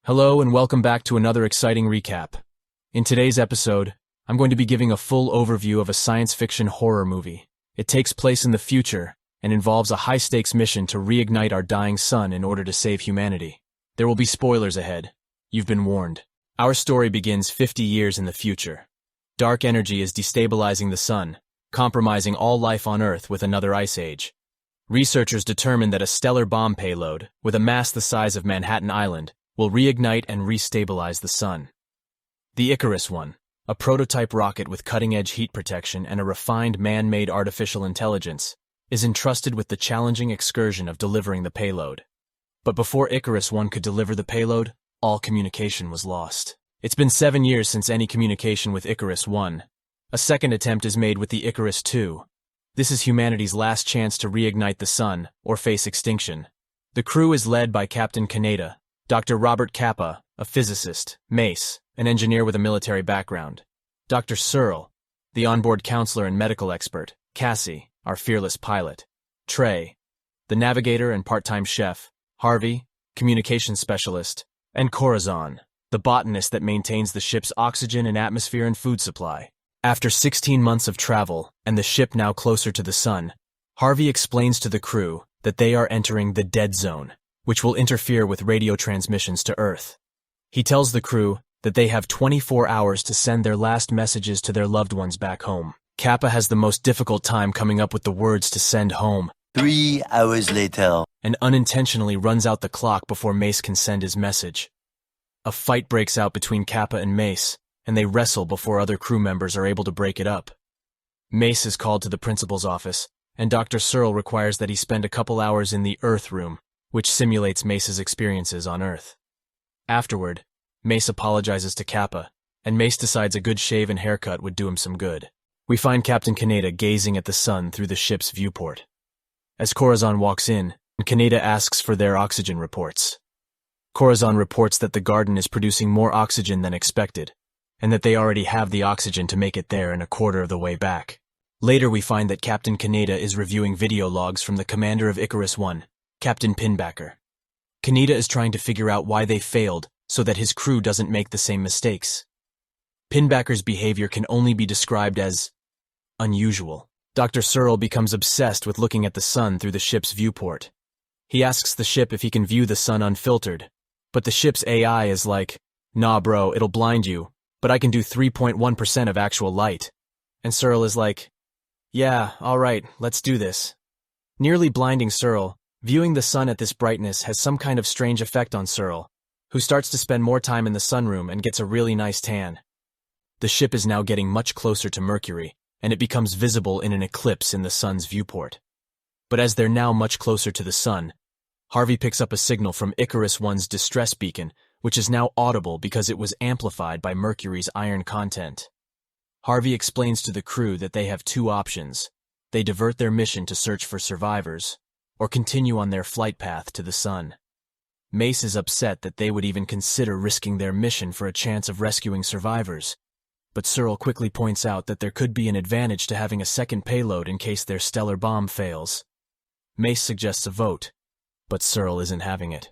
Hello and welcome back to another exciting recap. In today's episode, I'm going to be giving a full overview of a science fiction horror movie. It takes place in the future and involves a high-stakes mission to reignite our dying sun in order to save humanity. There will be spoilers ahead. You've been warned. Our story begins 50 years in the future. Dark energy is destabilizing the sun, compromising all life on Earth with another ice age. Researchers determine that a stellar bomb payload, with a mass the size of Manhattan Island, will reignite and restabilize the sun. The Icarus One, a prototype rocket with cutting-edge heat protection and a refined man-made artificial intelligence, is entrusted with the challenging excursion of delivering the payload. But before Icarus One could deliver the payload, all communication was lost. It's been 7 years since any communication with Icarus One. A second attempt is made with the Icarus Two. This is humanity's last chance to reignite the sun or face extinction. The crew is led by Captain Kaneda, Dr. Robert Capa, a physicist, Mace, an engineer with a military background, Dr. Searle, the onboard counselor and medical expert, Cassie, our fearless pilot, Trey, the navigator and part-time chef, Harvey, communications specialist, and Corazon, the botanist that maintains the ship's oxygen and atmosphere and food supply. After 16 months of travel and the ship now closer to the sun, Harvey explains to the crew that they are entering the dead zone, which will interfere with radio transmissions to Earth. He tells the crew that they have 24 hours to send their last messages to their loved ones back home. Kappa has the most difficult time coming up with the words to send home. 3 hours later. And unintentionally runs out the clock before Mace can send his message. A fight breaks out between Kappa and Mace, and they wrestle before other crew members are able to break it up. Mace is called to the principal's office, and Dr. Searle requires that he spend a couple hours in the Earth room, which simulates Mace's experiences on Earth. Afterward, Mace apologizes to Kappa, and Mace decides a good shave and haircut would do him some good. We find Captain Kaneda gazing at the sun through the ship's viewport. As Corazon walks in, Kaneda asks for their oxygen reports. Corazon reports that the garden is producing more oxygen than expected, and that they already have the oxygen to make it there in a quarter of the way back. Later we find that Captain Kaneda is reviewing video logs from the commander of Icarus One, Captain Pinbacker. Kaneda is trying to figure out why they failed so that his crew doesn't make the same mistakes. Pinbacker's behavior can only be described as unusual. Dr. Searle becomes obsessed with looking at the sun through the ship's viewport. He asks the ship if he can view the sun unfiltered, but the ship's AI is like, "Nah bro, it'll blind you, but I can do 3.1% of actual light." And Searle is like, "Yeah, alright, let's do this." Nearly blinding Searle, viewing the sun at this brightness has some kind of strange effect on Searle, who starts to spend more time in the sunroom and gets a really nice tan. The ship is now getting much closer to Mercury, and it becomes visible in an eclipse in the sun's viewport. But as they're now much closer to the sun, Harvey picks up a signal from Icarus One's distress beacon, which is now audible because it was amplified by Mercury's iron content. Harvey explains to the crew that they have two options. They divert their mission to search for survivors, or continue on their flight path to the sun. Mace is upset that they would even consider risking their mission for a chance of rescuing survivors, but Searle quickly points out that there could be an advantage to having a second payload in case their stellar bomb fails. Mace suggests a vote, but Searle isn't having it.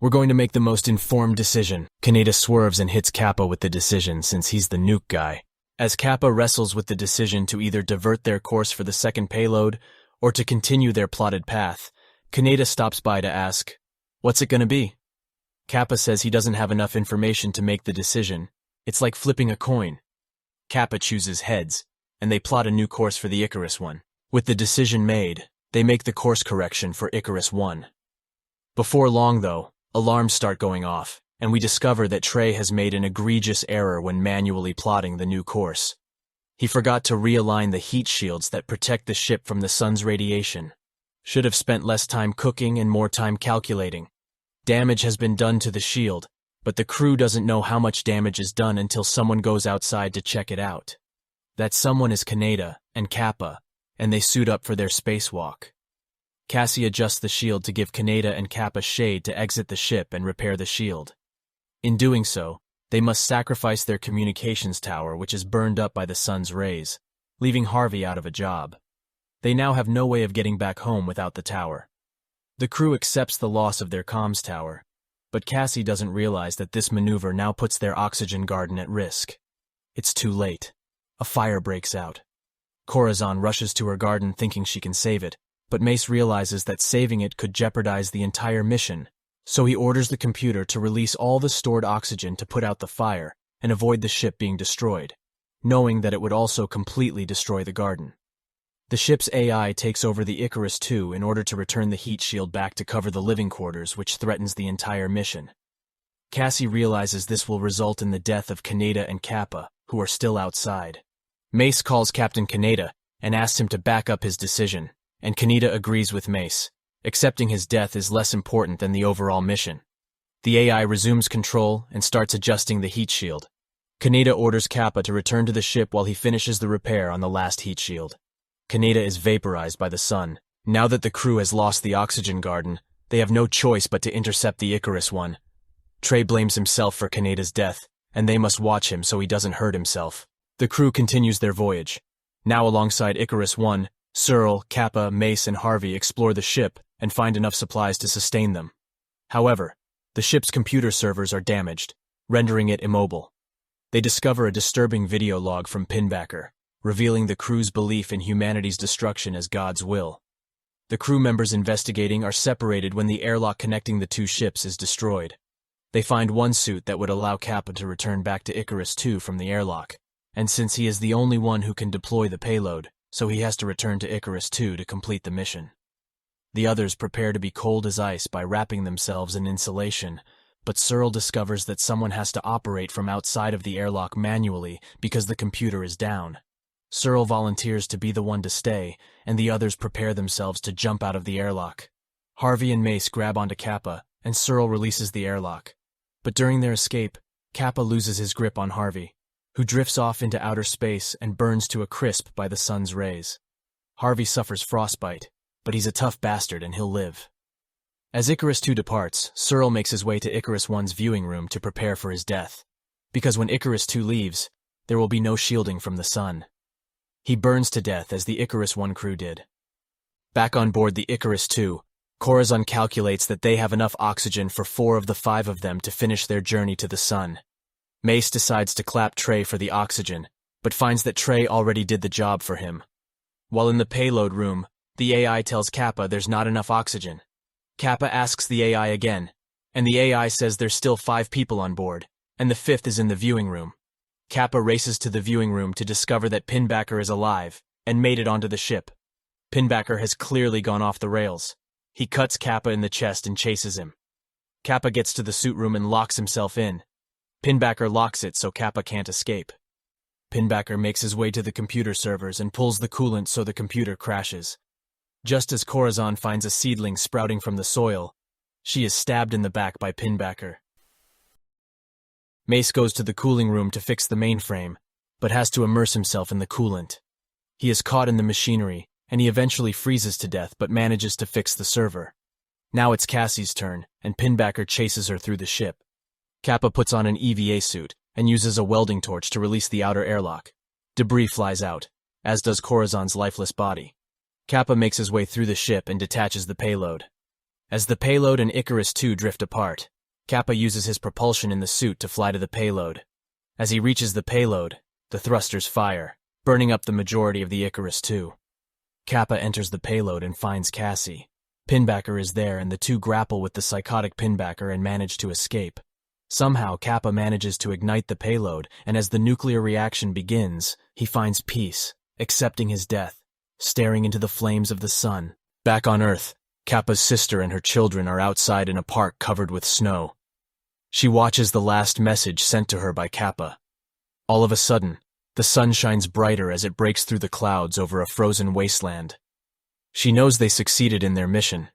"We're going to make the most informed decision." Kaneda swerves and hits Kappa with the decision since he's the nuke guy. As Kappa wrestles with the decision to either divert their course for the second payload or to continue their plotted path, Kaneda stops by to ask, "What's it gonna be?" Kappa says he doesn't have enough information to make the decision. It's like flipping a coin. Kappa chooses heads, and they plot a new course for the Icarus One. With the decision made, they make the course correction for Icarus One. Before long, though, alarms start going off, and we discover that Trey has made an egregious error when manually plotting the new course. He forgot to realign the heat shields that protect the ship from the sun's radiation. Should have spent less time cooking and more time calculating. Damage has been done to the shield, but the crew doesn't know how much damage is done until someone goes outside to check it out. That someone is Kaneda and Kappa, and they suit up for their spacewalk. Cassie adjusts the shield to give Kaneda and Kappa shade to exit the ship and repair the shield. In doing so, they must sacrifice their communications tower, which is burned up by the sun's rays, leaving Harvey out of a job. They now have no way of getting back home without the tower. The crew accepts the loss of their comms tower, But Cassie doesn't realize that this maneuver now puts their oxygen garden at risk. It's too late. A fire breaks out. Corazon rushes to her garden thinking she can save it, but Mace realizes that saving it could jeopardize the entire mission, so he orders the computer to release all the stored oxygen to put out the fire and avoid the ship being destroyed, knowing that it would also completely destroy the garden. The ship's AI takes over the Icarus II in order to return the heat shield back to cover the living quarters, which threatens the entire mission. Cassie realizes this will result in the death of Kaneda and Kappa, who are still outside. Mace calls Captain Kaneda and asks him to back up his decision, and Kaneda agrees with Mace. Accepting his death is less important than the overall mission. The AI resumes control and starts adjusting the heat shield. Kaneda orders Kappa to return to the ship while he finishes the repair on the last heat shield. Kaneda is vaporized by the sun. Now that the crew has lost the oxygen garden, they have no choice but to intercept the Icarus I. Trey blames himself for Kaneda's death, and they must watch him so he doesn't hurt himself. The crew continues their voyage. Now alongside Icarus I, Searle, Kappa, Mace, and Harvey explore the ship and find enough supplies to sustain them. However, the ship's computer servers are damaged, rendering it immobile. They discover a disturbing video log from Pinbacker, revealing the crew's belief in humanity's destruction as God's will. The crew members investigating are separated when the airlock connecting the two ships is destroyed. They find one suit that would allow Kappa to return back to Icarus II from the airlock, and since he is the only one who can deploy the payload, so he has to return to Icarus II to complete the mission. The others prepare to be cold as ice by wrapping themselves in insulation, but Searle discovers that someone has to operate from outside of the airlock manually because the computer is down. Searle volunteers to be the one to stay, and the others prepare themselves to jump out of the airlock. Harvey and Mace grab onto Kappa, and Searle releases the airlock. But during their escape, Kappa loses his grip on Harvey, who drifts off into outer space and burns to a crisp by the sun's rays. Harvey suffers frostbite, but he's a tough bastard and he'll live. As Icarus II departs, Searle makes his way to Icarus I's viewing room to prepare for his death, because when Icarus II leaves, there will be no shielding from the sun. He burns to death as the Icarus I crew did. Back on board the Icarus II, Corazon calculates that they have enough oxygen for 4 of the 5 of them to finish their journey to the sun. Mace decides to clap Trey for the oxygen, but finds that Trey already did the job for him. While in the payload room, the AI tells Kappa there's not enough oxygen. Kappa asks the AI again, and the AI says there's still 5 people on board, and the 5th is in the viewing room. Kappa races to the viewing room to discover that Pinbacker is alive and made it onto the ship. Pinbacker has clearly gone off the rails. He cuts Kappa in the chest and chases him. Kappa gets to the suit room and locks himself in. Pinbacker locks it so Kappa can't escape. Pinbacker makes his way to the computer servers and pulls the coolant so the computer crashes. Just as Corazon finds a seedling sprouting from the soil, she is stabbed in the back by Pinbacker. Mace goes to the cooling room to fix the mainframe, but has to immerse himself in the coolant. He is caught in the machinery, and he eventually freezes to death but manages to fix the server. Now it's Cassie's turn, and Pinbacker chases her through the ship. Kappa puts on an EVA suit and uses a welding torch to release the outer airlock. Debris flies out, as does Corazon's lifeless body. Kappa makes his way through the ship and detaches the payload. As the payload and Icarus II drift apart, Kappa uses his propulsion in the suit to fly to the payload. As he reaches the payload, the thrusters fire, burning up the majority of the Icarus II. Kappa enters the payload and finds Cassie. Pinbacker is there and the two grapple with the psychotic Pinbacker and manage to escape. Somehow, Kappa manages to ignite the payload, and as the nuclear reaction begins, he finds peace, accepting his death, staring into the flames of the sun. Back on Earth, Kappa's sister and her children are outside in a park covered with snow. She watches the last message sent to her by Kappa. All of a sudden, the sun shines brighter as it breaks through the clouds over a frozen wasteland. She knows they succeeded in their mission,